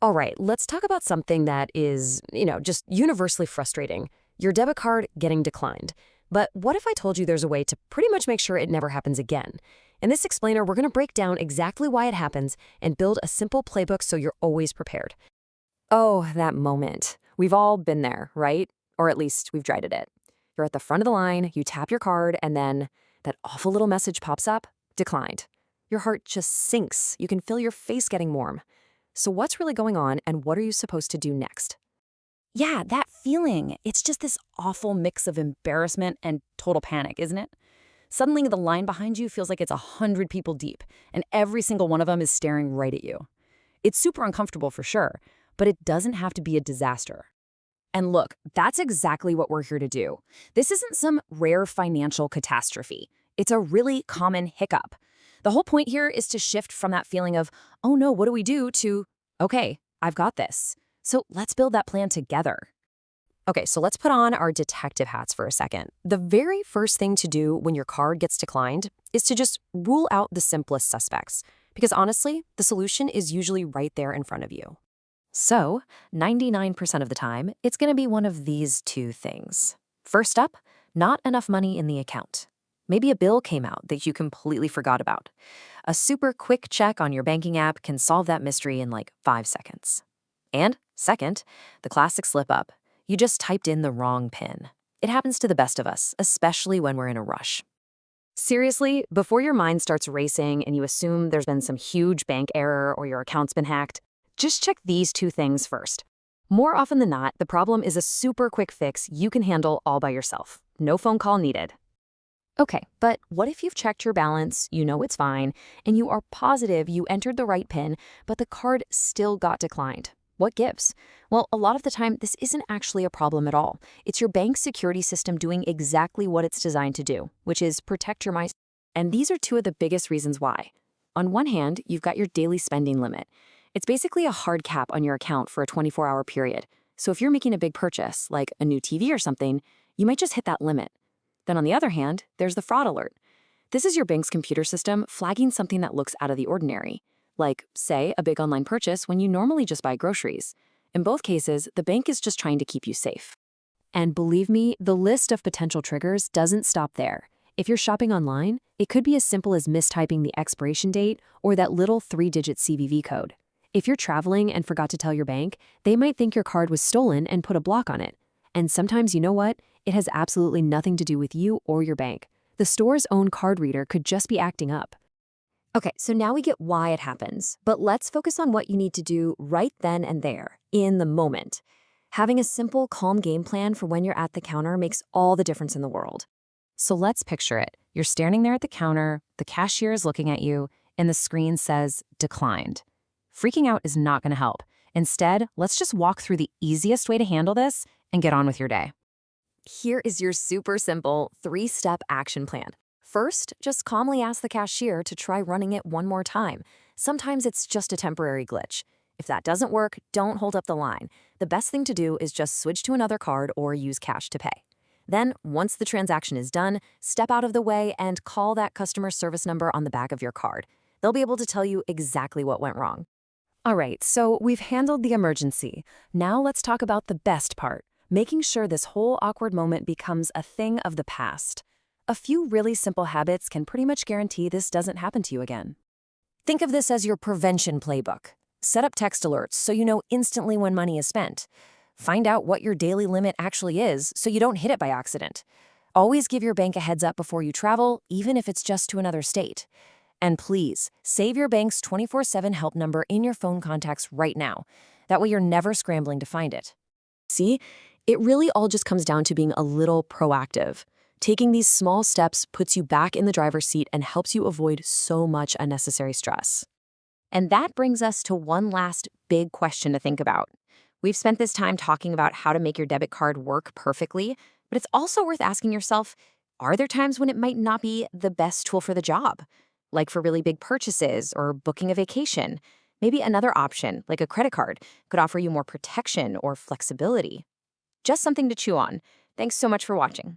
All right, let's talk about something that is, just universally frustrating. Your debit card getting declined. But what if I told you there's a way to pretty much make sure it never happens again? In this explainer, we're going to break down exactly why it happens and build a simple playbook so you're always prepared. Oh, that moment. We've all been there, right? Or at least we've dreaded it. You're at the front of the line, you tap your card, and then that awful little message pops up, declined. Your heart just sinks. You can feel your face getting warm. So what's really going on, and what are you supposed to do next? Yeah, that feeling. It's just this awful mix of embarrassment and total panic, isn't it? Suddenly, the line behind you feels like it's 100 people deep, and every single one of them is staring right at you. It's super uncomfortable for sure, but it doesn't have to be a disaster. And look, that's exactly what we're here to do. This isn't some rare financial catastrophe. It's a really common hiccup. The whole point here is to shift from that feeling of, oh no, what do we do, to, okay, I've got this. So let's build that plan together. Okay, so let's put on our detective hats for a second. The very first thing to do when your card gets declined is to just rule out the simplest suspects. Because honestly, the solution is usually right there in front of you. So, 99% of the time, it's going to be one of these two things. First up, not enough money in the account. Maybe a bill came out that you completely forgot about. A super quick check on your banking app can solve that mystery in like 5 seconds. And second, the classic slip up. You just typed in the wrong PIN. It happens to the best of us, especially when we're in a rush. Seriously, before your mind starts racing and you assume there's been some huge bank error or your account's been hacked, just check these two things first. More often than not, the problem is a super quick fix you can handle all by yourself. No phone call needed. Okay, but what if you've checked your balance, you know it's fine, and you are positive you entered the right PIN, but the card still got declined? What gives? Well, a lot of the time, this isn't actually a problem at all. It's your bank's security system doing exactly what it's designed to do, which is protect your money. And these are two of the biggest reasons why. On one hand, you've got your daily spending limit. It's basically a hard cap on your account for a 24-hour period. So if you're making a big purchase, like a new TV or something, you might just hit that limit. Then on the other hand, there's the fraud alert. This is your bank's computer system flagging something that looks out of the ordinary, like, say, a big online purchase when you normally just buy groceries. In both cases, the bank is just trying to keep you safe. And believe me, the list of potential triggers doesn't stop there. If you're shopping online, it could be as simple as mistyping the expiration date or that little 3-digit CVV code. If you're traveling and forgot to tell your bank, they might think your card was stolen and put a block on it. And sometimes, you know what? It has absolutely nothing to do with you or your bank. The store's own card reader could just be acting up. Okay, so now we get why it happens, but let's focus on what you need to do right then and there, in the moment. Having a simple, calm game plan for when you're at the counter makes all the difference in the world. So let's picture it. You're standing there at the counter, the cashier is looking at you, and the screen says, declined. Freaking out is not going to help. Instead, let's just walk through the easiest way to handle this and get on with your day. Here is your super simple 3-step action plan. First, just calmly ask the cashier to try running it one more time. Sometimes it's just a temporary glitch. If that doesn't work, don't hold up the line. The best thing to do is just switch to another card or use cash to pay. Then, once the transaction is done, step out of the way and call that customer service number on the back of your card. They'll be able to tell you exactly what went wrong. All right, so we've handled the emergency. Now let's talk about the best part, making sure this whole awkward moment becomes a thing of the past. A few really simple habits can pretty much guarantee this doesn't happen to you again. Think of this as your prevention playbook. Set up text alerts so you know instantly when money is spent. Find out what your daily limit actually is so you don't hit it by accident. Always give your bank a heads up before you travel, even if it's just to another state. And please, save your bank's 24/7 help number in your phone contacts right now. That way you're never scrambling to find it. See, it really all just comes down to being a little proactive. Taking these small steps puts you back in the driver's seat and helps you avoid so much unnecessary stress. And that brings us to one last big question to think about. We've spent this time talking about how to make your debit card work perfectly, but it's also worth asking yourself, are there times when it might not be the best tool for the job? Like for really big purchases or booking a vacation. Maybe another option, like a credit card, could offer you more protection or flexibility. Just something to chew on. Thanks so much for watching.